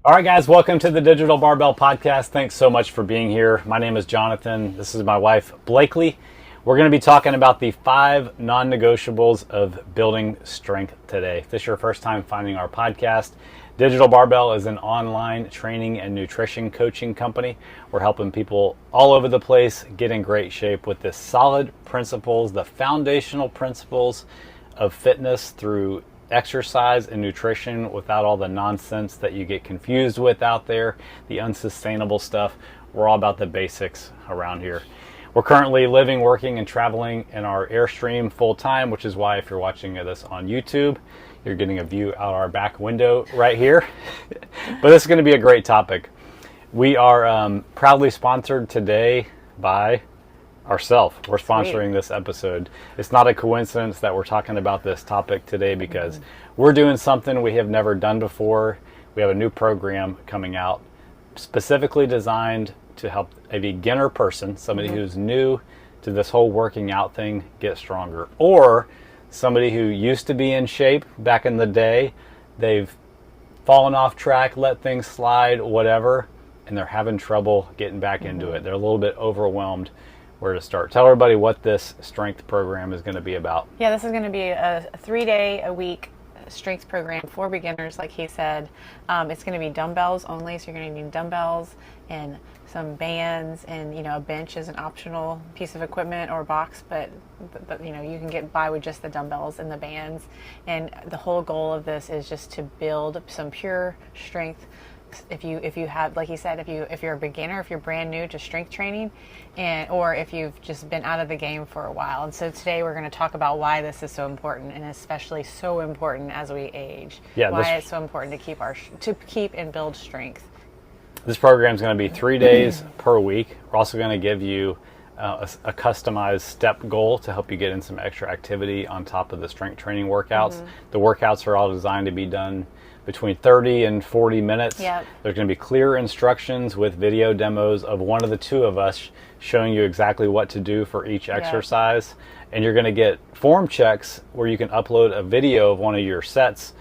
All right, guys, welcome to the Digital Barbell Podcast. Thanks so much for being here. My name is Jonathan. This is my wife, Blakley. We're going to be talking about the 5 non-negotiables of building strength today. If this is your first time finding our podcast, Digital Barbell is an online training and nutrition coaching company. We're helping people all over the place get in great shape with the solid principles, the foundational principles of fitness through exercise and nutrition without all the nonsense that you get confused with out there, the unsustainable stuff. We're all about the basics around here. We're currently living, working, and traveling in our Airstream full time, which is why if you're watching this on YouTube, you're getting a view out our back window right here. But this is going to be a great topic. We are proudly sponsored today by ourselves. We're sponsoring this episode. It's not a coincidence that we're talking about this topic today because we're doing something we have never done before. We have a new program coming out specifically designed to help a beginner person, somebody who's new to this whole working out thing, get stronger. Or somebody who used to be in shape back in the day, they've fallen off track, let things slide, whatever, and they're having trouble getting back into it. They're a little bit overwhelmed. Where to start. Tell everybody what this strength program is going to be about. Yeah, this is going to be a 3-day-a-week strength program for beginners, like he said. It's going to be dumbbells only, so you're going to need dumbbells and some bands, and a bench is an optional piece of equipment or box, but you can get by with just the dumbbells and the bands. And the whole goal of this is just to build some pure strength. If you have, like he said, if you're a beginner, if you're brand new to strength training, or if you've just been out of the game for a while. And so today we're going to talk about why this is so important, and especially so important as we age. Yeah, why it's so important to keep and build strength. This program is going to be 3 days per week. We're also going to give you a customized step goal to help you get in some extra activity on top of the strength training workouts. The workouts are all designed to be done between 30 and 40 minutes. Yep. There's going to be clear instructions with video demos of one of the two of us showing you exactly what to do for each exercise. And you're going to get form checks where you can upload a video of one of your sets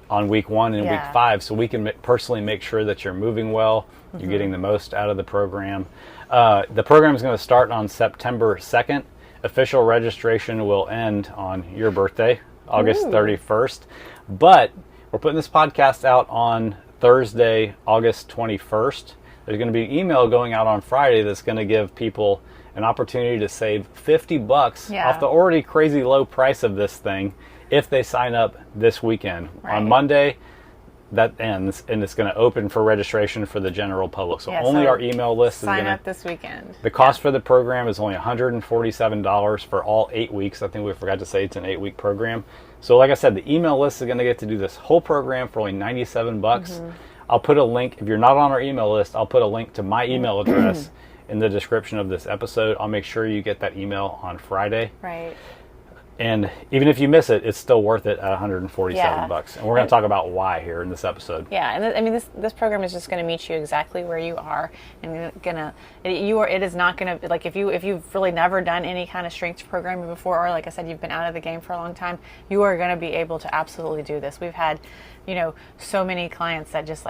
on week 1 and week 5, so we can personally make sure that you're moving well, you're getting the most out of the program. The program is going to start on September 2nd. Official registration will end on your birthday, August 31st. But we're putting this podcast out on Thursday, August 21st. There's going to be an email going out on Friday that's going to give people an opportunity to save $50 off the already crazy low price of this thing if they sign up this weekend. On Monday, that ends, and it's going to open for registration for the general public. So only our email list is going to sign up this weekend. The cost for the program is only $147 for all 8 weeks. I think we forgot to say it's an 8-week program. So like I said, the email list is going to get to do this whole program for only $97. I'll put a link, if you're not on our email list, I'll put a link to my email address in the description of this episode. I'll make sure you get that email on Friday. Right. And even if you miss it, it's still worth it at $147. And we're going to talk about why here in this episode. Yeah, and this program is just going to meet you exactly where you are, and it is not going to, like, if you've really never done any kind of strength programming before, or like I said, you've been out of the game for a long time, you are going to be able to absolutely do this. We've had, so many clients that just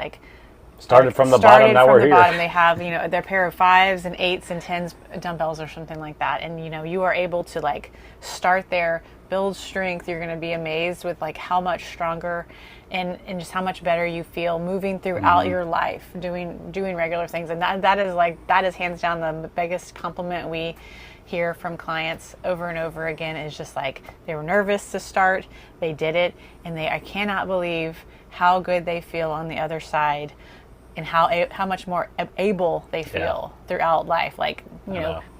started from the bottom. Now we're here. They have, their pair of 5s and 8s and 10s dumbbells or something like that. And, you are able to start there, build strength. You're going to be amazed with how much stronger and just how much better you feel moving throughout your life, doing regular things. And that is hands down the biggest compliment we hear from clients over and over again, is just they were nervous to start, they did it, and I cannot believe how good they feel on the other side, and how much more able they feel throughout life.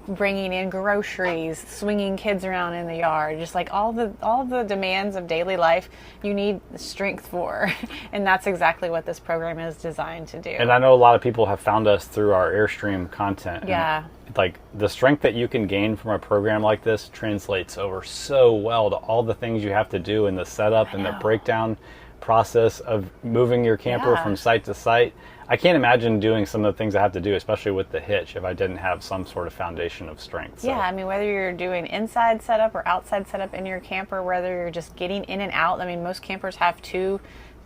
Bringing in groceries, swinging kids around in the yard, just all the demands of daily life you need strength for. And that's exactly what this program is designed to do. And I know a lot of people have found us through our Airstream content. Yeah. And the strength that you can gain from a program like this translates over so well to all the things you have to do in the setup and the breakdown process of moving your camper from site to site. I can't imagine doing some of the things I have to do, especially with the hitch, if I didn't have some sort of foundation of strength. So. Yeah, I mean, whether you're doing inside setup or outside setup in your camper, whether you're just getting in and out. I mean, most campers have two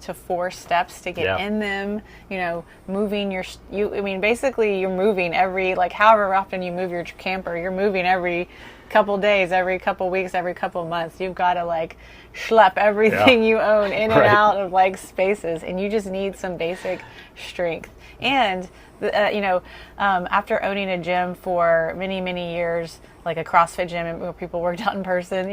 to 4 steps to get in them, moving basically you're moving every, like, however often you move your camper, you're moving every couple days, every couple weeks, every couple months. You've got to like schlep everything you own in and out of like spaces, and you just need some basic strength. And after owning a gym for many, many years, like a CrossFit gym where people worked out in person,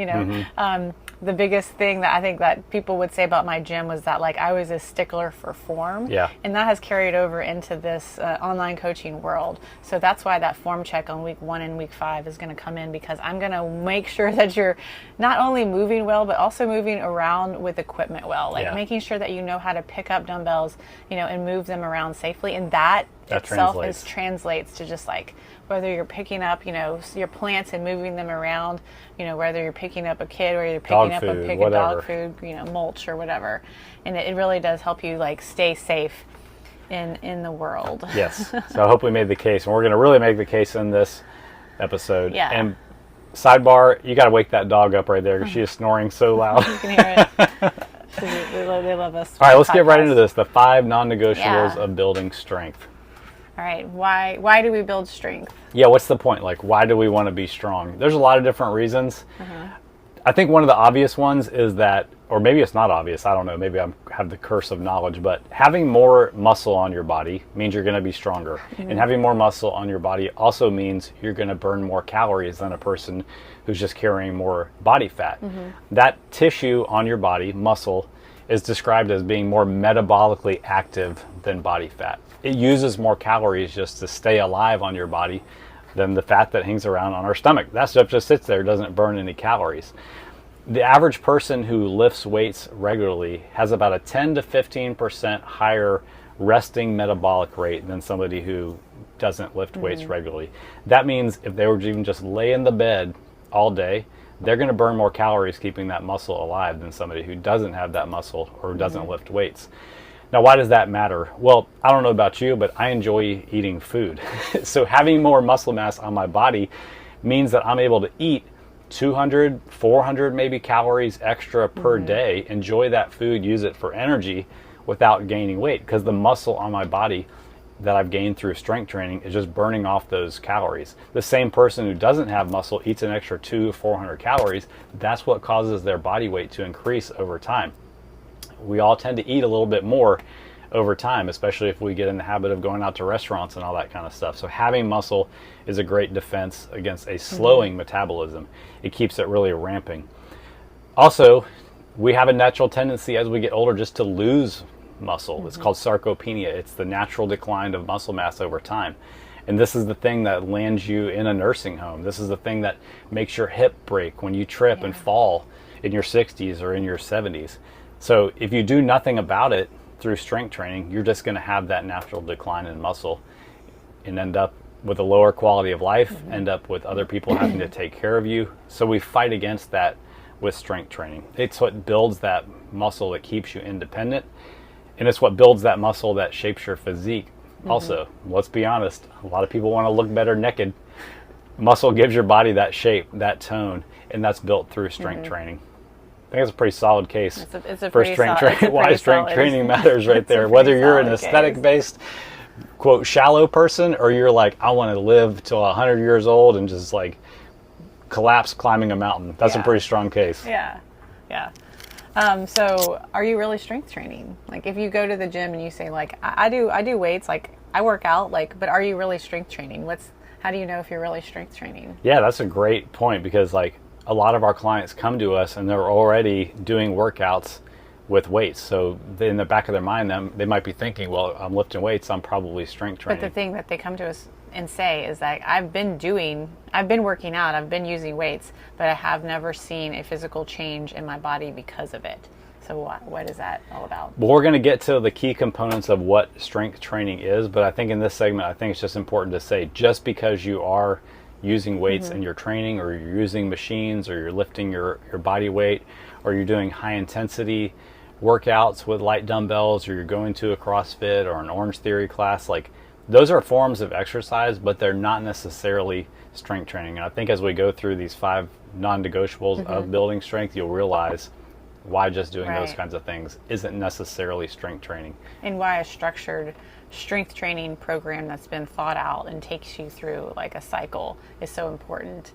the biggest thing that I think that people would say about my gym was that, like, I was a stickler for form. Yeah. And that has carried over into this online coaching world. So that's why that form check on week 1 and week 5 is going to come in, because I'm going to make sure that you're not only moving well, but also moving around with equipment well. Like making sure that you know how to pick up dumbbells, and move them around safely. And that itself translates to just like whether you're picking up, your plants and moving them around, whether you're picking up a kid or you're picking up a dog food, mulch or whatever. And it really does help you like stay safe in the world. Yes. So I hope we made the case, and we're going to really make the case in this episode. Yeah. And sidebar, you got to wake that dog up right there because she is snoring so loud. You can hear it. They love us. All right, let's get right into this. The 5 non-negotiables of building strength. All right, why do we build strength? Yeah, what's the point? Like, why do we want to be strong? There's a lot of different reasons. I think one of the obvious ones is that, or maybe it's not obvious, I don't know, maybe I have the curse of knowledge, but having more muscle on your body means you're going to be stronger. And having more muscle on your body also means you're going to burn more calories than a person who's just carrying more body fat. That tissue on your body, muscle, is described as being more metabolically active than body fat. It uses more calories just to stay alive on your body than the fat that hangs around on our stomach. That stuff just sits there, doesn't burn any calories. The average person who lifts weights regularly has about a 10 to 15% higher resting metabolic rate than somebody who doesn't lift weights regularly. That means if they were to even just lay in the bed all day, they're going to burn more calories keeping that muscle alive than somebody who doesn't have that muscle or doesn't lift weights. Now, why does that matter? Well, I don't know about you, but I enjoy eating food. So having more muscle mass on my body means that I'm able to eat 200, 400 maybe calories extra per day, enjoy that food, use it for energy without gaining weight, because the muscle on my body that I've gained through strength training is just burning off those calories. The same person who doesn't have muscle eats an extra 200-400 calories. That's what causes their body weight to increase over time. We all tend to eat a little bit more over time, especially if we get in the habit of going out to restaurants and all that kind of stuff. So having muscle is a great defense against a slowing metabolism. It keeps it really ramping. Also, we have a natural tendency as we get older just to lose muscle. It's called sarcopenia. It's the natural decline of muscle mass over time. And this is the thing that lands you in a nursing home. This is the thing that makes your hip break when you trip and fall in your 60s or in your 70s. So if you do nothing about it through strength training, you're just going to have that natural decline in muscle and end up with a lower quality of life, end up with other people having to take care of you. So we fight against that with strength training. It's what builds that muscle that keeps you independent, and it's what builds that muscle that shapes your physique. Also, let's be honest, a lot of people want to look better naked. Muscle gives your body that shape, that tone, and that's built through strength training. I think it's a pretty solid case for strength training. Why strength training matters right there. Whether you're an aesthetic-based, quote, shallow person, or you're like, I want to live till 100 years old and just like collapse climbing a mountain. That's a pretty strong case. Yeah. So are you really strength training? Like if you go to the gym and you say like, I do weights, like I work out, like, but are you really strength training? How do you know if you're really strength training? Yeah, that's a great point, because like a lot of our clients come to us and they're already doing workouts with weights. So in the back of their mind, they might be thinking, well, I'm lifting weights, I'm probably strength training. But the thing that they come to us and say is that I've been working out, I've been using weights, but I have never seen a physical change in my body because of it. So what is that all about? Well, we're going to get to the key components of what strength training is, but I think in this segment, I think it's just important to say, just because you are using weights in your training, or you're using machines, or you're lifting your body weight, or you're doing high intensity workouts with light dumbbells, or you're going to a CrossFit or an Orange Theory class, like those are forms of exercise, but they're not necessarily strength training. And I think as we go through these 5 non-negotiables of building strength, you'll realize why just doing those Right. kinds of things isn't necessarily strength training. And why a structured strength training program that's been thought out and takes you through like a cycle is so important,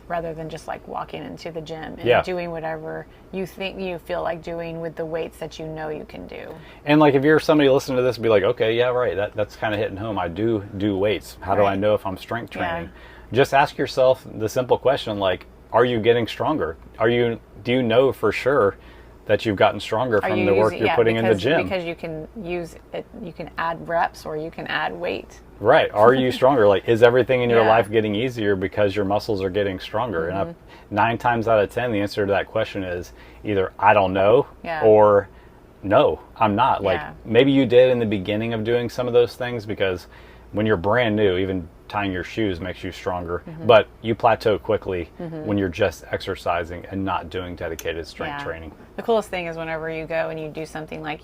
rather than just like walking into the gym and Yeah. doing whatever you think you feel like doing with the weights that you know you can do. And like if you're somebody listening to this and be like, okay, yeah, right, that's kind of hitting home. I do weights. How do I Right. know if I'm strength training? Yeah. Just ask yourself the simple question, like, are you getting stronger? Do you know for sure that you've gotten stronger from the work you're putting in the gym? Because you can use it, you can add reps or you can add weight. Right. Are you stronger? Like, is everything in your Yeah. life getting easier because your muscles are getting stronger? And 9 times out of 10, the answer to that question is either I don't know Yeah. or no, I'm not. Like, Yeah. maybe you did in the beginning of doing some of those things because when you're brand new, even tying your shoes makes you stronger, but you plateau quickly when you're just exercising and not doing dedicated strength Yeah. training. The coolest thing is whenever you go and you do something like,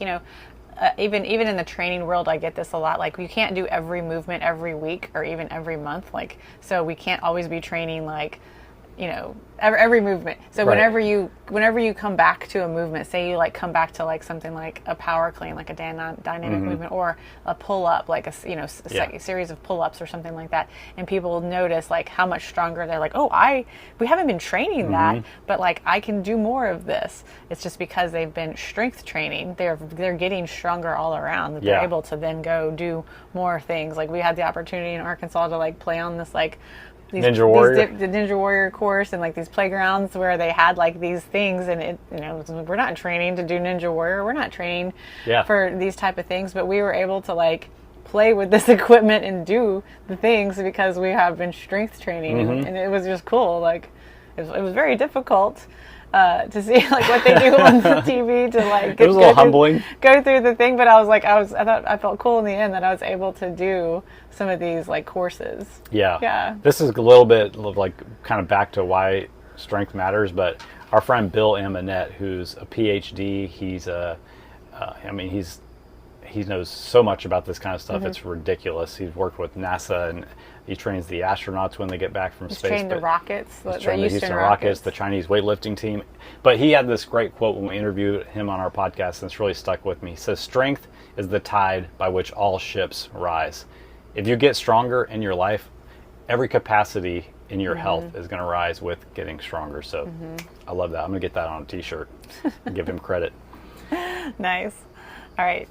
even in the training world, I get this a lot. Like, you can't do every movement every week or even every month. Like, so we can't always be training like, every movement. So Right. whenever you come back to a movement, say you like come back to like something like a power clean, like a dynamic movement, or a pull up, like a series of pull ups or something like that, and people notice like how much stronger they're like, we haven't been training that, but like I can do more of this. It's just because they've been strength training. They're getting stronger all around. That they're Yeah. able to then go do more things. Like we had the opportunity in Arkansas to like play on this like Ninja Warrior. the Ninja Warrior course, and like these playgrounds where they had like these things, and we're not training to do Ninja Warrior. We're not training Yeah. for these type of things, but we were able to like play with this equipment and do the things because we have been strength training, and it was just cool. Like it was very difficult to see like what they do on the TV to like It was a little humbling. go through the thing, but I felt cool in the end that I was able to do some of these like courses. Yeah. Yeah. This is a little bit of like kind of back to why strength matters, but our friend Bill Amonette, who's a PhD, he knows so much about this kind of stuff. It's ridiculous. He's worked with NASA and he trains the astronauts when they get back from space. Trained the rockets, He's the trained the Houston Rockets, the Chinese weightlifting team. But he had this great quote when we interviewed him on our podcast, and it's really stuck with me. He says, "Strength is the tide by which all ships rise." If you get stronger in your life, every capacity in your health is going to rise with getting stronger. So I love that. I'm going to get that on a t-shirt. Give him credit. Nice. All right.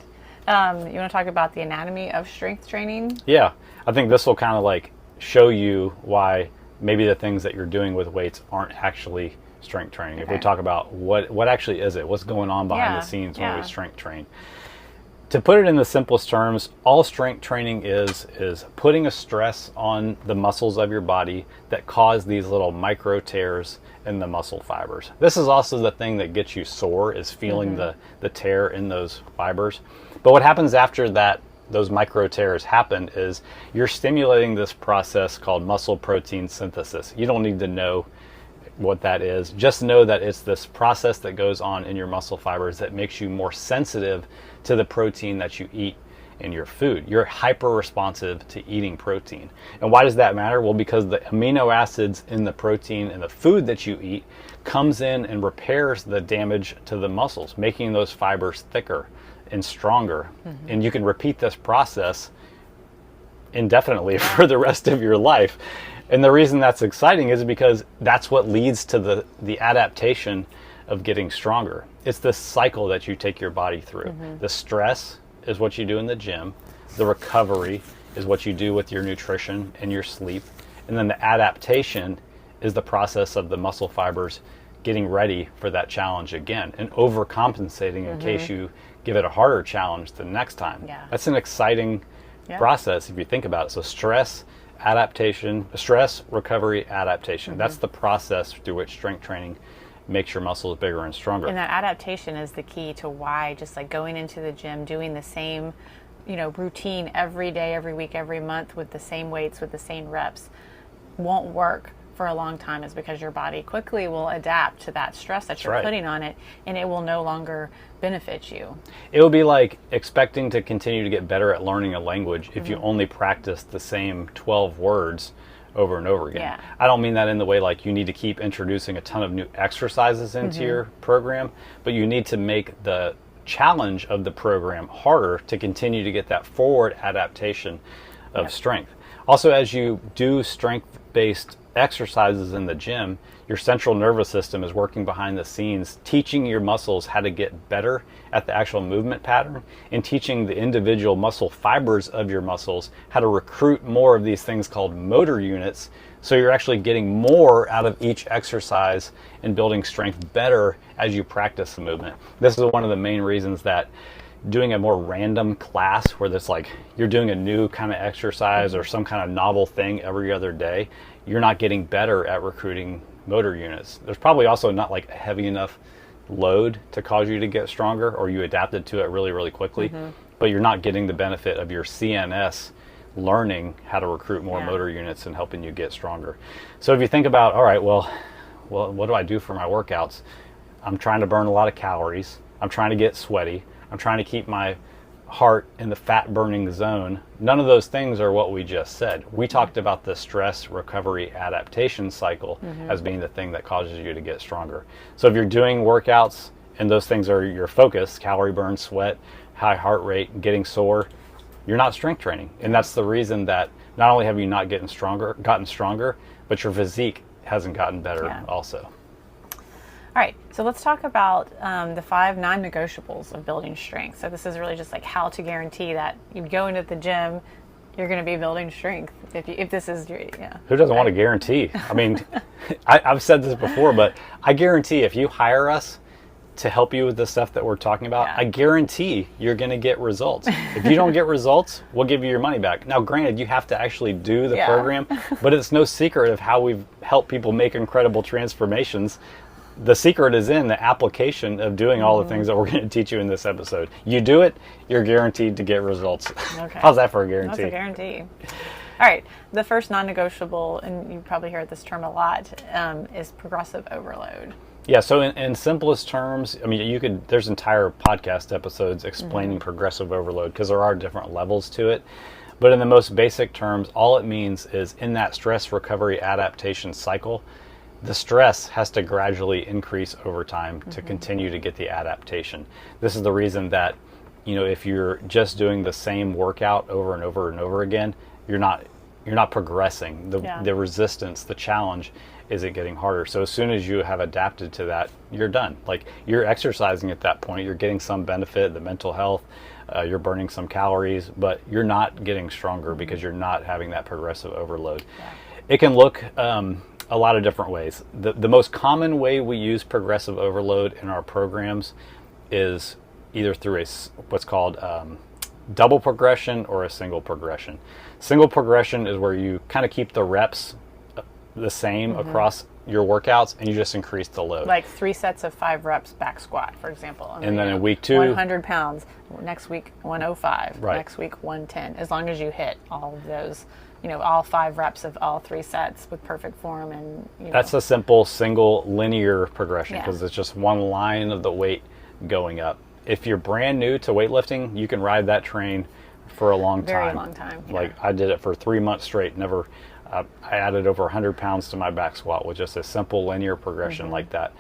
You want to talk about the anatomy of strength training? Yeah. I think this will kind of like show you why maybe the things that you're doing with weights aren't actually strength training. If we Okay. talk about what actually is it, what's going on behind Yeah, the scenes when yeah. we strength train. To put it in the simplest terms, all strength training is putting a stress on the muscles of your body that cause these little micro tears in the muscle fibers. This is also the thing that gets you sore, is feeling the tear in those fibers. But what happens after that, those micro tears happen, is you're stimulating this process called muscle protein synthesis. You don't need to know what that is. Just know that it's this process that goes on in your muscle fibers that makes you more sensitive to the protein that you eat in your food. You're hyper responsive to eating protein. And why does that matter? Well, because the amino acids in the protein in the food that you eat comes in and repairs the damage to the muscles, making those fibers thicker and stronger. And you can repeat this process indefinitely for the rest of your life. And the reason that's exciting is because that's what leads to the adaptation of getting stronger. It's this cycle that you take your body through. The stress is what you do in the gym. The recovery is what you do with your nutrition and your sleep. And then the adaptation is the process of the muscle fibers getting ready for that challenge again and overcompensating in case you give it a harder challenge the next time. Yeah. That's an exciting process if you think about it. So stress, recovery, adaptation. That's the process through which strength training makes your muscles bigger and stronger. And that adaptation is the key to why just like going into the gym, doing the same, routine every day, every week, every month with the same weights, with the same reps won't work for a long time, is because your body quickly will adapt to that stress that you're putting on it, and it will no longer benefit you. It will be like expecting to continue to get better at learning a language if you only practice the same 12 words over and over again. Yeah. I don't mean that in the way like you need to keep introducing a ton of new exercises into your program, but you need to make the challenge of the program harder to continue to get that forward adaptation of strength. Also, as you do strength-based exercises in the gym, your central nervous system is working behind the scenes, teaching your muscles how to get better at the actual movement pattern and teaching the individual muscle fibers of your muscles how to recruit more of these things called motor units. So you're actually getting more out of each exercise and building strength better as you practice the movement. This is one of the main reasons that doing a more random class where there's like you're doing a new kind of exercise or some kind of novel thing every other day, you're not getting better at recruiting motor units. There's probably also not like a heavy enough load to cause you to get stronger, or you adapted to it really, really quickly, but you're not getting the benefit of your CNS learning how to recruit more motor units and helping you get stronger. So if you think about, all right, well, what do I do for my workouts? I'm trying to burn a lot of calories. I'm trying to get sweaty. I'm trying to keep my heart in the fat burning zone. None of those things are what we just said. We talked about the stress recovery adaptation cycle as being the thing that causes you to get stronger. So if you're doing workouts and those things are your focus, calorie burn, sweat, high heart rate, getting sore, you're not strength training. And that's the reason that not only have you not gotten stronger, but your physique hasn't gotten better also. All right, so let's talk about the 5 non-negotiables of building strength. So this is really just like how to guarantee that you go into the gym, you're going to be building strength. If this is your, Who doesn't want to guarantee? I mean, I've said this before, but I guarantee if you hire us to help you with the stuff that we're talking about, I guarantee you're going to get results. If you don't get results, we'll give you your money back. Now, granted, you have to actually do the program, but it's no secret of how we've helped people make incredible transformations. The secret is in the application of doing all the things that we're going to teach you in this episode. You do it, you're guaranteed to get results. Okay. How's that for a guarantee? That's a guarantee. All right, the first non-negotiable, and you probably heard this term a lot, is progressive overload. Yeah, so in simplest terms, I mean, there's entire podcast episodes explaining progressive overload because there are different levels to it. But in the most basic terms, all it means is in that stress recovery adaptation cycle, the stress has to gradually increase over time to continue to get the adaptation. This is the reason that, if you're just doing the same workout over and over and over again, you're not progressing. The resistance, the challenge is it getting harder. So as soon as you have adapted to that, you're done. Like you're exercising at that point, you're getting some benefit, the mental health, you're burning some calories, but you're not getting stronger because you're not having that progressive overload. Yeah. It can look a lot of different ways. The most common way we use progressive overload in our programs is either through what's called double progression or a single progression. Single progression is where you kind of keep the reps the same across your workouts and you just increase the load. Like 3 sets of 5 reps back squat, for example. And then in week 2, 100 pounds. Next week, 105. Right. Next week, 110. As long as you hit all of those, all 5 reps of all 3 sets with perfect form. And that's a simple single linear progression because it's just one line of the weight going up. If you're brand new to weightlifting, you can ride that train for a long time. Very long time. Yeah. Like I did it for 3 months straight. I added over 100 pounds to my back squat with just a simple linear progression like that.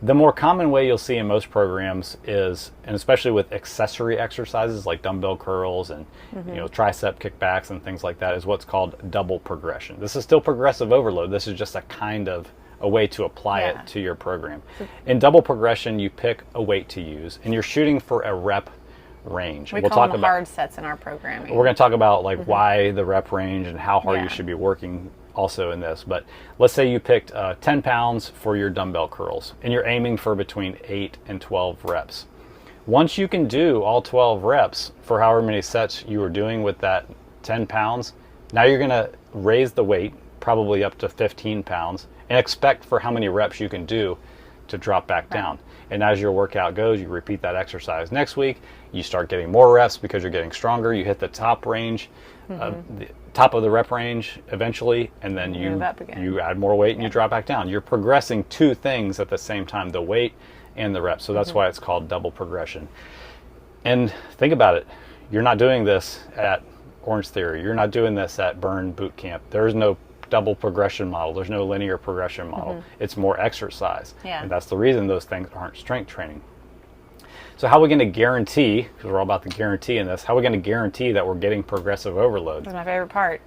The more common way you'll see in most programs is, and especially with accessory exercises like dumbbell curls and tricep kickbacks and things like that, is what's called double progression. This is still progressive overload. This is just a way to apply it to your program. In double progression, you pick a weight to use and you're shooting for a rep range. We'll call them hard sets in our programming. We're going to talk about why the rep range and how hard you should be working also in this. But let's say you picked 10 pounds for your dumbbell curls and you're aiming for between 8 and 12 reps. Once you can do all 12 reps for however many sets you were doing with that 10 pounds, now you're going to raise the weight probably up to 15 pounds and expect for how many reps you can do to drop back down. And as your workout goes, you repeat that exercise. Next week, you start getting more reps because you're getting stronger. You hit the top range, the top of the rep range eventually, and then you add more weight and you drop back down. You're progressing 2 things at the same time, the weight and the reps. So that's why it's called double progression. And think about it. You're not doing this at Orange Theory. You're not doing this at Burn Boot Camp. There's no double progression model. There's no linear progression model. It's more exercise. Yeah. And that's the reason those things aren't strength training. So how are we going to guarantee, because we're all about the guarantee in this, how are we going to guarantee that we're getting progressive overload? That's my favorite part.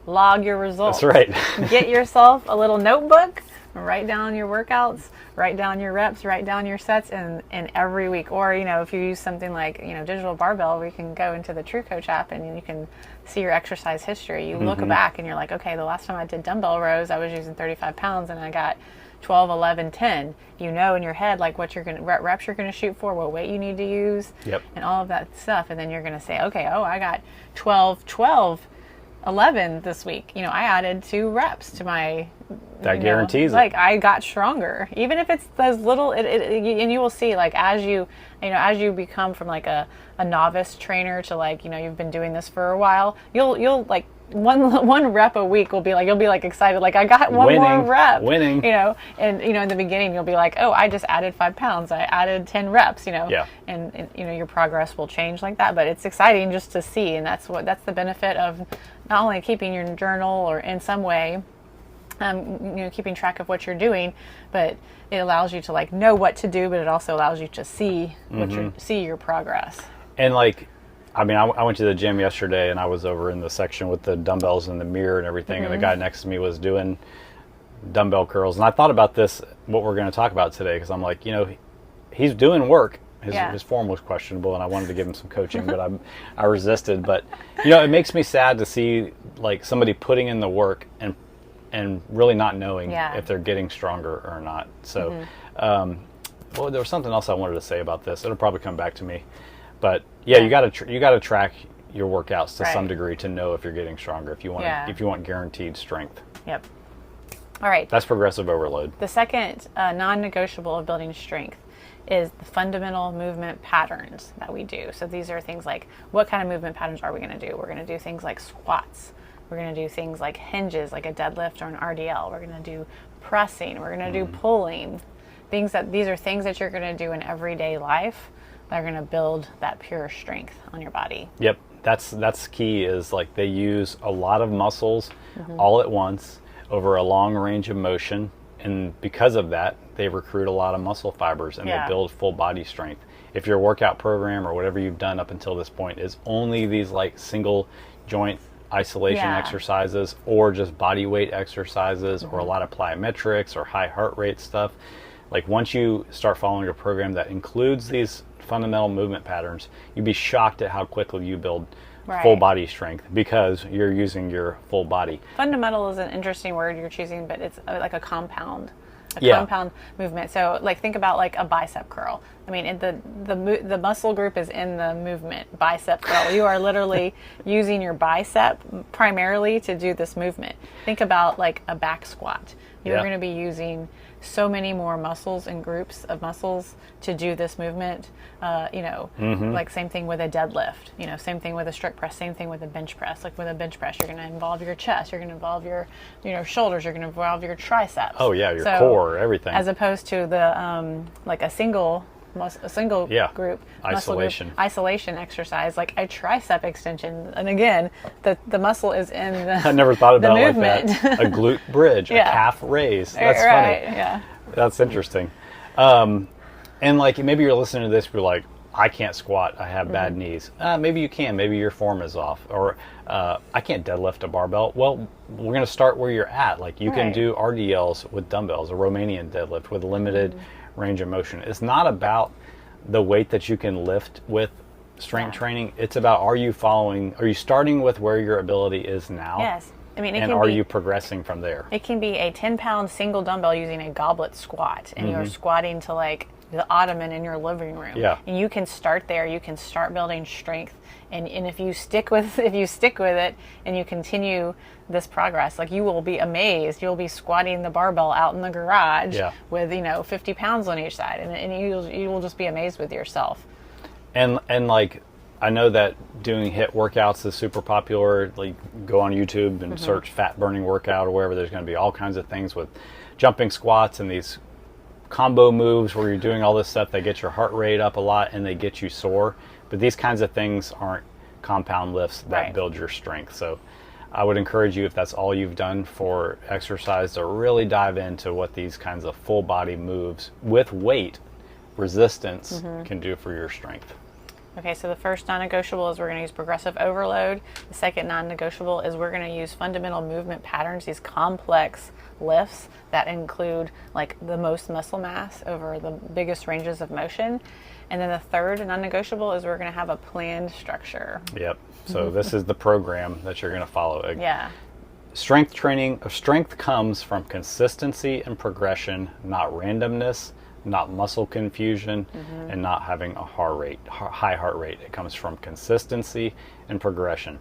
Log your results. That's right. Get yourself a little notebook, write down your workouts, write down your reps, write down your sets, and every week. Or, if you use something like, Digital Barbell, we can go into the True Coach app and you can see your exercise history. You look back and you're like, okay, the last time I did dumbbell rows, I was using 35 pounds and I got 12, 11, 10. You know in your head like what reps you're going to shoot for, what weight you need to use, and all of that stuff. And then you're going to say, okay, I got 12, 11 this week. I added 2 reps to my. That guarantees it. Like I got stronger, even if it's those little. And you will see, like as you become from like a novice trainer to like you've been doing this for a while. You'll like one rep a week will be like, you'll be like excited, like I got one more rep. Winning. And in the beginning you'll be like, oh, I just added 5 pounds. I added 10 reps. Yeah. And your progress will change like that. But it's exciting just to see, and that's the benefit of not only keeping your journal or in some way. Keeping track of what you're doing, but it allows you to like know what to do, but it also allows you to see see your progress. And like, I went to the gym yesterday and I was over in the section with the dumbbells and the mirror and everything, and the guy next to me was doing dumbbell curls, and I thought about this, what we're going to talk about today, because I'm like, he's doing work. His form was questionable, and I wanted to give him some coaching, but I resisted. But it makes me sad to see like somebody putting in the work and really not knowing if they're getting stronger or not. So, there was something else I wanted to say about this. It'll probably come back to me. But you got to track your workouts to some degree to know if you're getting stronger. If you want guaranteed strength. Yep. All right. That's progressive overload. The second non-negotiable of building strength is the fundamental movement patterns that we do. So these are things like, what kind of movement patterns are we going to do? We're going to do things like squats. We're going to do things like hinges, like a deadlift or an RDL. We're going to do pressing. We're going to do pulling. These are things that you're going to do in everyday life that are going to build that pure strength on your body. Yep, that's key. Is like they use a lot of muscles all at once over a long range of motion, and because of that, they recruit a lot of muscle fibers and they build full body strength. If your workout program or whatever you've done up until this point is only these like single joint isolation exercises or just body weight exercises or a lot of plyometrics or high heart rate stuff, like once you start following a program that includes these fundamental movement patterns, you'd be shocked at how quickly you build full body strength because you're using your full body. Fundamental is an interesting word you're choosing, but it's like a compound compound movement. So like think about like a bicep curl. The muscle group is in the movement, bicep curl. You are literally using your bicep primarily to do this movement. Think about like a back squat. You're going to be using so many more muscles and groups of muscles to do this movement. Like same thing with a deadlift, same thing with a strict press, same thing with a bench press. Like with a bench press, you're going to involve your chest, you're going to involve your, shoulders, you're going to involve your triceps. Oh yeah, your core, everything. As opposed to the, like a single group isolation exercise, like a tricep extension, and again the muscle is in the I never thought about it movement. Like that. A glute bridge, a calf raise. That's funny. That's interesting. And like maybe you're listening to this, you're like, I can't squat, I have bad knees. Maybe you can, maybe your form is off, or I can't deadlift a barbell. Well, we're going to start where you're at. Like you can do RDLs with dumbbells, a Romanian deadlift with limited range of motion. It's not about the weight that you can lift with strength training. It's about, are you starting with where your ability is now? Yes. Are you progressing from there? It can be a 10-pound single dumbbell using a goblet squat, and you're squatting to like the ottoman in your living room. Yeah. And you can start there. You can start building strength. And if you stick with it and you continue this progress, like you will be amazed. You'll be squatting the barbell out in the garage with 50 pounds on each side, and you will just be amazed with yourself. And like I know that doing HIIT workouts is super popular. Like go on YouTube and search fat burning workout or wherever. There's going to be all kinds of things with jumping squats and these combo moves where you're doing all this stuff that gets your heart rate up a lot and they get you sore. But these kinds of things aren't compound lifts that build your strength. So I would encourage you, if that's all you've done for exercise, to really dive into what these kinds of full body moves with weight resistance can do for your strength. Okay, so the first non-negotiable is we're going to use progressive overload. The second non-negotiable is we're going to use fundamental movement patterns, these complex lifts that include like the most muscle mass over the biggest ranges of motion. And then the third non-negotiable is we're going to have a planned structure. Yep. So this is the program that you're going to follow. Yeah. Strength training, strength comes from consistency and progression, not randomness, not muscle confusion, and not having a high heart rate. It comes from consistency and progression.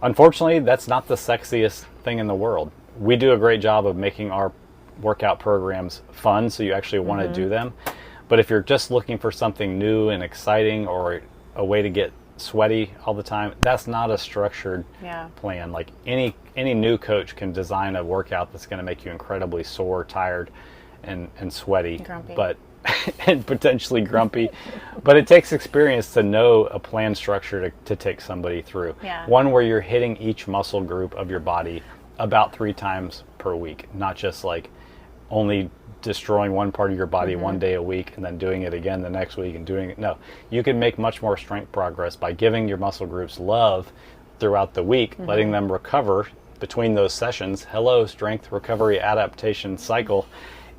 Unfortunately, that's not the sexiest thing in the world. We do a great job of making our workout programs fun, so you actually want to do them. But if you're just looking for something new and exciting, or a way to get sweaty all the time, that's not a structured plan. Like any new coach can design a workout that's going to make you incredibly sore, tired, and sweaty, grumpy. But and potentially grumpy. But it takes experience to know a plan structure to take somebody through. One where you're hitting each muscle group of your body about 3 times per week, not just like only destroying one part of your body one day a week and then doing it again the next week and doing it. No, you can make much more strength progress by giving your muscle groups love throughout the week, letting them recover between those sessions. Hello, strength recovery adaptation cycle,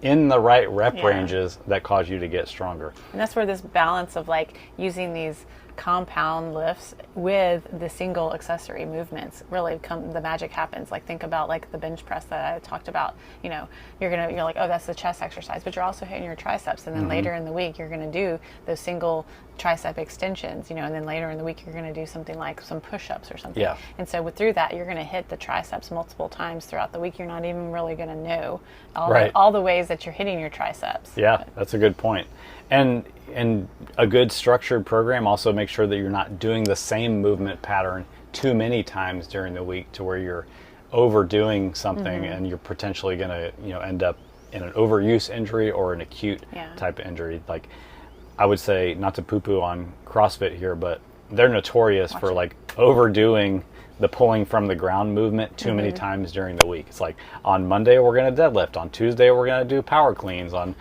in the right rep ranges that cause you to get stronger. And that's where this balance of like using these compound lifts with the single accessory movements really the magic happens. Like think about like the bench press that I talked about. You know, you're like, oh, that's the chest exercise, but you're also hitting your triceps, and then later in the week you're going to do those single tricep extensions, you know, and then later in the week you're going to do something like some push-ups or something. And so through that you're going to hit the triceps multiple times throughout the week. You're not even really going to know all the ways that you're hitting your triceps. That's a good point. And a good structured program also makes sure that you're not doing the same movement pattern too many times during the week to where you're overdoing something and you're potentially going to, you know, end up in an overuse injury or an acute type of injury. Like, I would say, not to poo-poo on CrossFit here, but they're notorious for like overdoing the pulling from the ground movement too many times during the week. It's like on Monday we're going to deadlift, on Tuesday we're going to do power cleans, on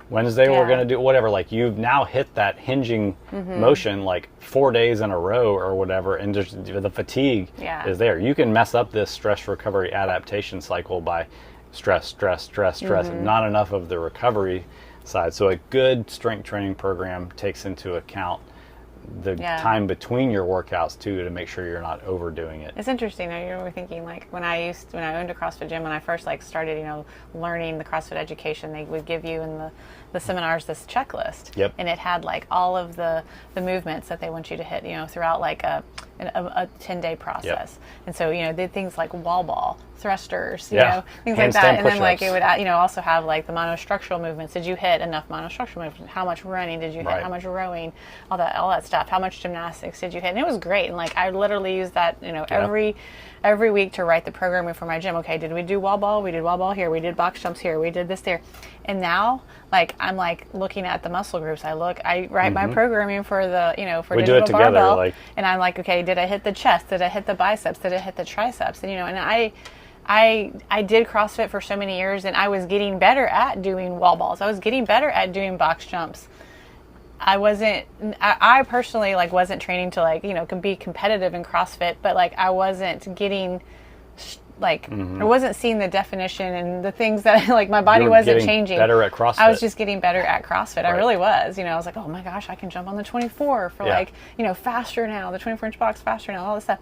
Wednesday we're going to do whatever. Like, you've now hit that hinging motion like 4 days in a row or whatever, and just the fatigue is there. You can mess up this stress recovery adaptation cycle by stress, and not enough of the recovery side. So a good strength training program takes into account the time between your workouts too, to make sure you're not overdoing it. It's interesting. You're thinking like when I owned a CrossFit gym, when I first like started, you know, learning the CrossFit education, they would give you in the seminars this checklist, and it had like all of the movements that they want you to hit, you know, throughout like a 10-day process. And so, you know, they did things like wall ball, thrusters, you know, things like that. And then like it would, you know, also have like the monostructural movements. Did you hit enough monostructural movements? How much running did you hit? How much rowing? All that stuff. How much gymnastics did you hit? And it was great. And like I literally used that, you know, every week to write the programming for my gym. Okay, did we do wall ball? We did wall ball here. We did box jumps here. We did this there. And now, like, I'm like looking at the muscle groups. I write my programming for the, you know, for we digital do it together, barbell, like, and I'm like, okay, did I hit the chest? Did I hit the biceps? Did I hit the triceps? And you know, and I did CrossFit for so many years, and I was getting better at doing wall balls. I was getting better at doing box jumps. I personally like wasn't training to like, you know, be competitive in CrossFit, but like I wasn't getting like I wasn't seeing the definition and the things that like my body wasn't changing. Better at CrossFit. I was just getting better at CrossFit. I really was. You know, I was like, oh my gosh, I can jump on the 24 for like, you know, faster now, the 24-inch box faster now, all this stuff.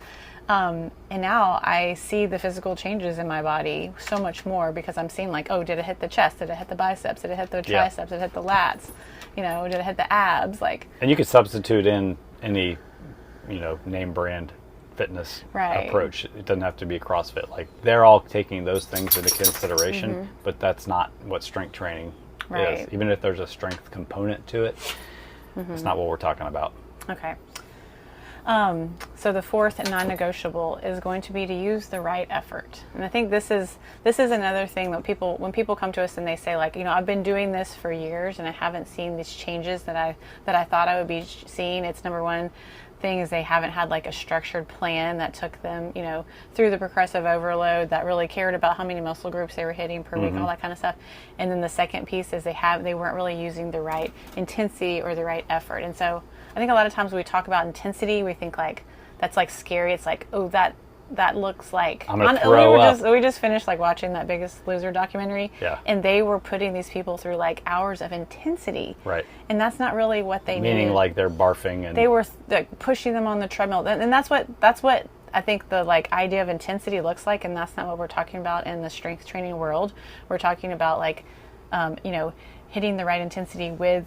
And now I see the physical changes in my body so much more because I'm seeing like, oh, did it hit the chest? Did it hit the biceps? Did it hit the triceps? Did it hit the lats? You know, did it hit the abs? Like, and you could substitute in any, you know, name brand fitness approach. It doesn't have to be CrossFit. Like, they're all taking those things into consideration, but that's not what strength training is. Even if there's a strength component to it, it's not what we're talking about. Okay. So the fourth non-negotiable is going to be to use the right effort. And I think this is another thing that when people come to us and they say like, you know, I've been doing this for years and I haven't seen these changes that I thought I would be seeing. It's number one, thing is they haven't had like a structured plan that took them, you know, through the progressive overload, that really cared about how many muscle groups they were hitting per week, all that kind of stuff. And then the second piece is they weren't really using the right intensity or the right effort. And so I think a lot of times when we talk about intensity, we think like that's like scary. It's like, oh, that looks like I'm gonna throw up. We just finished like watching that Biggest Loser documentary, and they were putting these people through like hours of intensity, right? And that's not really what they needed. Meaning like they're barfing, and they were like pushing them on the treadmill, and that's what I think the like idea of intensity looks like, and that's not what we're talking about in the strength training world. We're talking about like, you know, hitting the right intensity with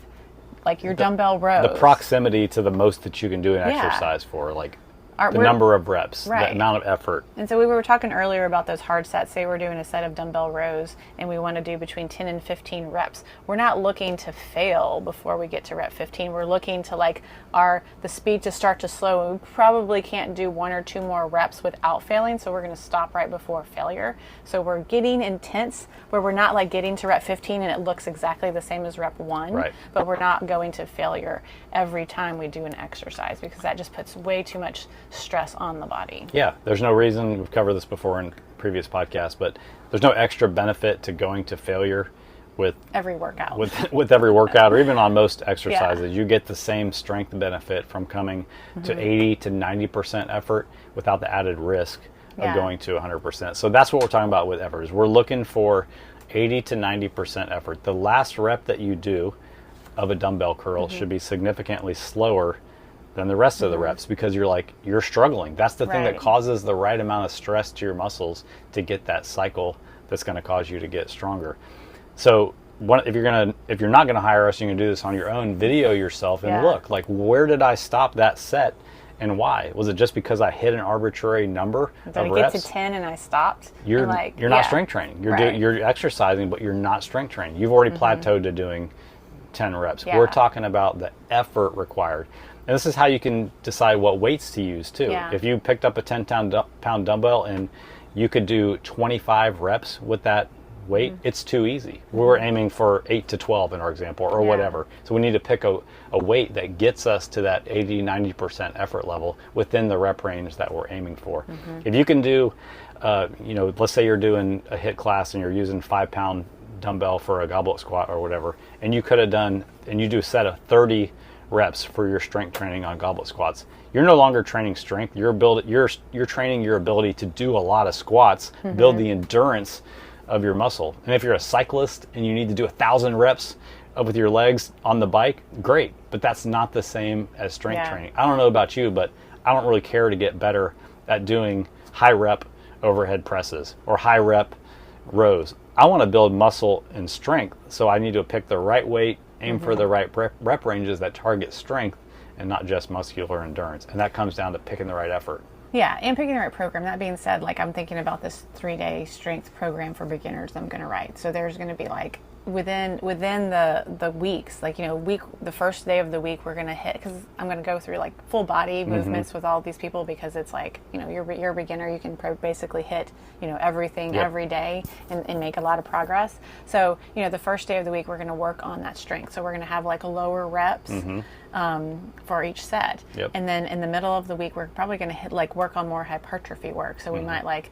like your dumbbell rows, the proximity to the most that you can do an exercise for, like. The number of reps, the amount of effort. And so we were talking earlier about those hard sets. Say we're doing a set of dumbbell rows and we want to do between 10 and 15 reps. We're not looking to fail before we get to rep 15. We're looking to like the speed to start to slow. We probably can't do 1 or 2 more reps without failing, so we're going to stop right before failure. So we're getting intense where we're not like getting to rep 15 and it looks exactly the same as rep 1, but we're not going to failure every time we do an exercise, because that just puts way too much stress on the body. Yeah, there's no reason, we've covered this before in previous podcasts, but there's no extra benefit to going to failure with every workout. With every workout, or even on most exercises. You get the same strength benefit from coming to 80 to 90% effort without the added risk of going to 100%. So that's what we're talking about with effort, is we're looking for 80 to 90% effort. The last rep that you do of a dumbbell curl should be significantly slower than the rest of the reps, because you're struggling. That's the thing that causes the right amount of stress to your muscles to get that cycle that's going to cause you to get stronger. So if you're not going to hire us, you can do this on your own. Video yourself and look, like, where did I stop that set and why? Was it just because I hit an arbitrary number of reps? Did I get to 10 and I stopped? You're not strength training. You're exercising, but you're not strength training. You've already plateaued to doing 10 reps. We're talking about the effort required. And this is how you can decide what weights to use too. If you picked up a 10-pound dumbbell and you could do 25 reps with that weight, it's too easy. We were aiming for 8 to 12 in our example, or whatever. So we need to pick a weight that gets us to that 80-90% effort level within the rep range that we're aiming for. If you can do, let's say you're doing a HIIT class and you're using 5-pound dumbbell for a goblet squat or whatever, and you could have done, and you do a set of 30 reps for your strength training on goblet squats, you're no longer training strength. You're training your ability to do a lot of squats, build the endurance of your muscle. And if you're a cyclist and you need to do 1,000 reps with your legs on the bike, great, but that's not the same as strength training. I don't know about you, but I don't really care to get better at doing high rep overhead presses or high rep rows. I want to build muscle and strength, so I need to pick the right weight, aim for the right rep ranges that target strength and not just muscular endurance. And that comes down to picking the right effort. Yeah, and picking the right program. That being said, like, I'm thinking about this 3-day strength program for beginners I'm going to write. So there's going to be like within the weeks, like, the first day of the week we're going to hit, because I'm going to go through like full body movements with all these people, because it's like, you're a beginner, you can basically hit, everything every day and make a lot of progress. So, the first day of the week we're going to work on that strength. So we're going to have like lower reps for each set. And then in the middle of the week we're probably going to work on more hypertrophy work. So we might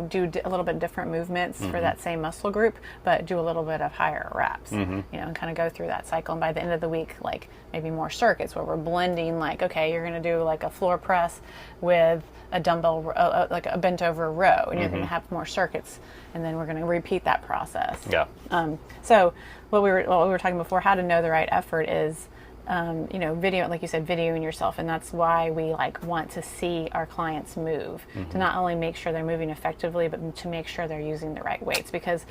do a little bit different movements for that same muscle group, but do a little bit of higher reps, and kind of go through that cycle. And by the end of the week, like maybe more circuits where we're blending, like, okay, you're going to do like a floor press with a dumbbell, like a bent over row, and you're going to have more circuits, and then we're going to repeat that process. So what we were talking before, how to know the right effort is, video, like you said, videoing yourself. And that's why we want to see our clients move, to not only make sure they're moving effectively, but to make sure they're using the right weights, because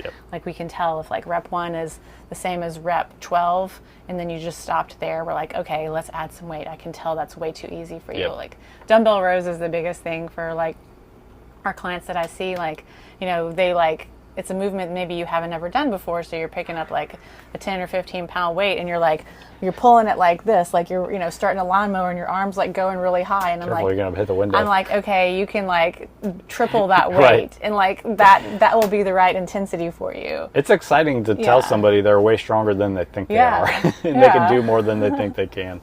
we can tell if rep 1 is the same as rep 12 and then you just stopped there. We're like, okay, let's add some weight. I can tell that's way too easy for you. Like dumbbell rows is the biggest thing for our clients that I see. They it's a movement maybe you haven't ever done before, so you're picking up like a 10 or 15 pound weight, and you're pulling it like this, like you're starting a lawnmower and your arms going really high, and Careful, you're gonna hit the window. I'm like, okay, you can triple that weight, and that will be the right intensity for you. It's exciting to tell somebody they're way stronger than they think they are, and they can do more than they think they can.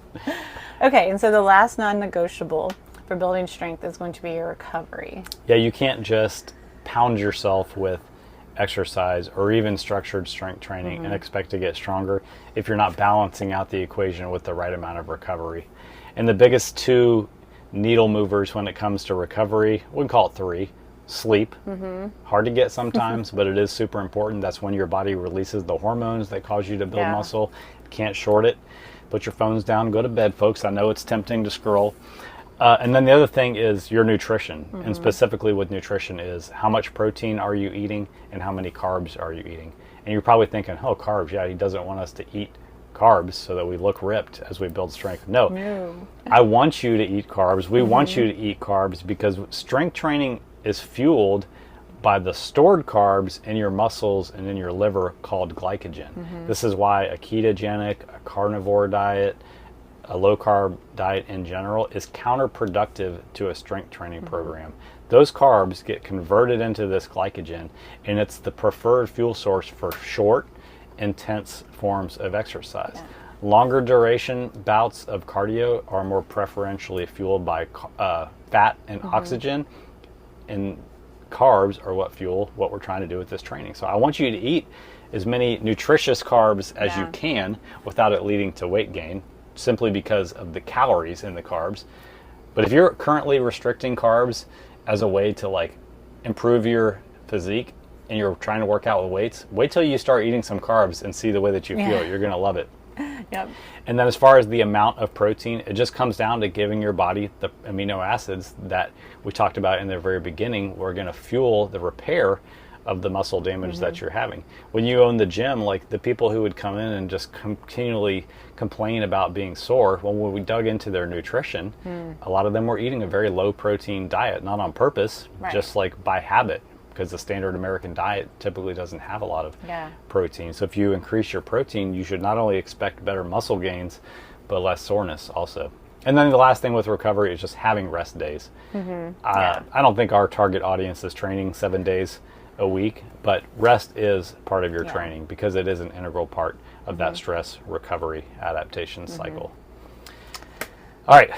Okay, and so the last non-negotiable for building strength is going to be your recovery. Yeah, you can't just pound yourself with exercise or even structured strength training and expect to get stronger if you're not balancing out the equation with the right amount of recovery. And the biggest two needle movers when it comes to recovery, we can call it three. Sleep, hard to get sometimes, but it is super important. That's when your body releases the hormones that cause you to build muscle. Can't short it. Put your phones down, go to bed, folks. I know it's tempting to scroll. And then the other thing is your nutrition, and specifically with nutrition is how much protein are you eating and how many carbs are you eating. And you're probably thinking, oh, carbs, yeah, he doesn't want us to eat carbs so that we look ripped as we build strength. No. I want you to eat carbs. We want you to eat carbs because strength training is fueled by the stored carbs in your muscles and in your liver called glycogen. This is why a ketogenic, a carnivore diet, a low-carb diet in general is counterproductive to a strength training program. Those carbs get converted into this glycogen, and it's the preferred fuel source for short, intense forms of exercise. Longer duration bouts of cardio are more preferentially fueled by fat and oxygen, and carbs are what fuel what we're trying to do with this training. So I want you to eat as many nutritious carbs as you can without it leading to weight gain, simply because of the calories in the carbs. But if you're currently restricting carbs as a way to like improve your physique and you're trying to work out with weights, wait till you start eating some carbs and see the way that you feel. You're going to love it. And then as far as the amount of protein, it just comes down to giving your body the amino acids that we talked about in the very beginning. We're going to fuel the repair of the muscle damage that you're having. When you own the gym, like the people who would come in and just continually complain about being sore, well, when we dug into their nutrition, a lot of them were eating a very low protein diet, not on purpose, just like by habit, because the standard American diet typically doesn't have a lot of protein. So if you increase your protein, you should not only expect better muscle gains, but less soreness also. And then the last thing with recovery is just having rest days. I don't think our target audience is training 7 days a week, but rest is part of your training because it is an integral part of that stress recovery adaptation cycle. All right,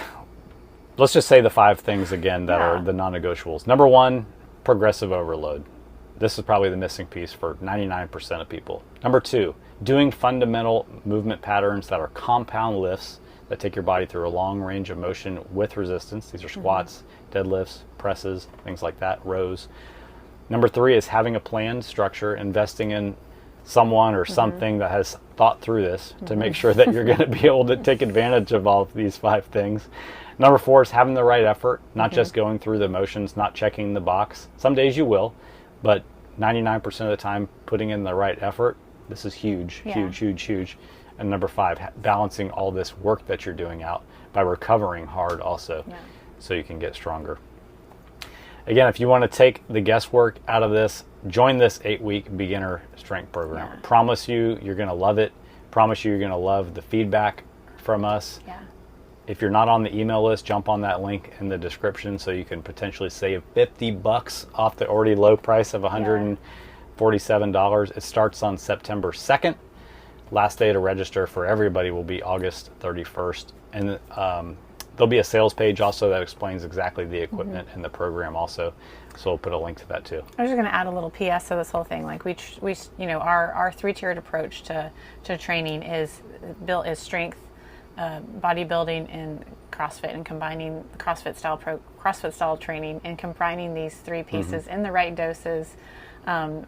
let's just say the 5 things again that are the non-negotiables. Number 1, progressive overload. This is probably the missing piece for 99% of people. Number 2, doing fundamental movement patterns that are compound lifts that take your body through a long range of motion with resistance. These are squats, deadlifts, presses, things like that, rows. Number 3 is having a planned structure, investing in someone or something that has thought through this to make sure that you're going to be able to take advantage of all of these 5 things. Number 4 is having the right effort, not just going through the motions, not checking the box. Some days you will, but 99% of the time putting in the right effort. This is huge, huge. And number 5, balancing all this work that you're doing out by recovering hard also so you can get stronger. Again, if you want to take the guesswork out of this, join this 8-week beginner strength program. Promise you, you're going to love it. Promise you, you're going to love the feedback from us. If you're not on the email list, jump on that link in the description so you can potentially save $50 off the already low price of $147. It starts on September 2nd. Last day to register for everybody will be August 31st. And there'll be a sales page also that explains exactly the equipment and the program also. So we'll put a link to that too. I was just going to add a little PS to this whole thing. Like we our 3-tiered approach to training is strength, bodybuilding, and CrossFit, and combining CrossFit style training and combining these 3 pieces in the right doses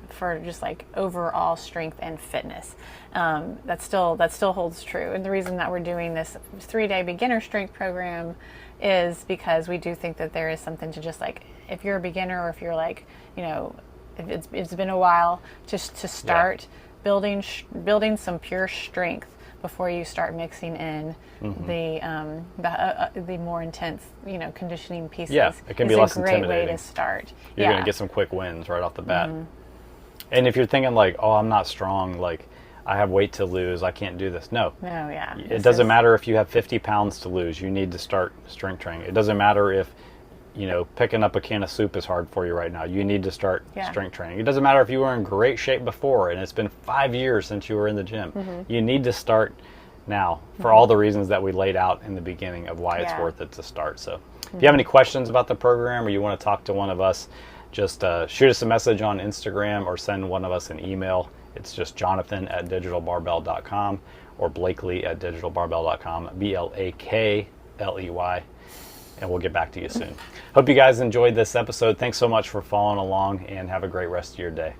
for just like overall strength and fitness. That still holds true. And the reason that we're doing this 3-day beginner strength program is because we do think that there is something to just like, if you're a beginner or if you're like, if it's been a while, just to start building some pure strength before you start mixing in the more intense, conditioning pieces. Yeah, it can be less intimidating. It's a great way to start. You're going to get some quick wins right off the bat. And if you're thinking like, oh, I'm not strong, like I have weight to lose, I can't do this. No. It doesn't matter if you have 50 pounds to lose. You need to start strength training. It doesn't matter if, picking up a can of soup is hard for you right now. You need to start strength training. It doesn't matter if you were in great shape before and it's been 5 years since you were in the gym. You need to start now for all the reasons that we laid out in the beginning of why it's Yeah. worth it to start. So if you have any questions about the program or you want to talk to one of us, just shoot us a message on Instagram or send one of us an email. It's just jonathan@digitalbarbell.com or blakley@digitalbarbell.com, BLAKLEY, and we'll get back to you soon. Hope you guys enjoyed this episode. Thanks so much for following along, and have a great rest of your day.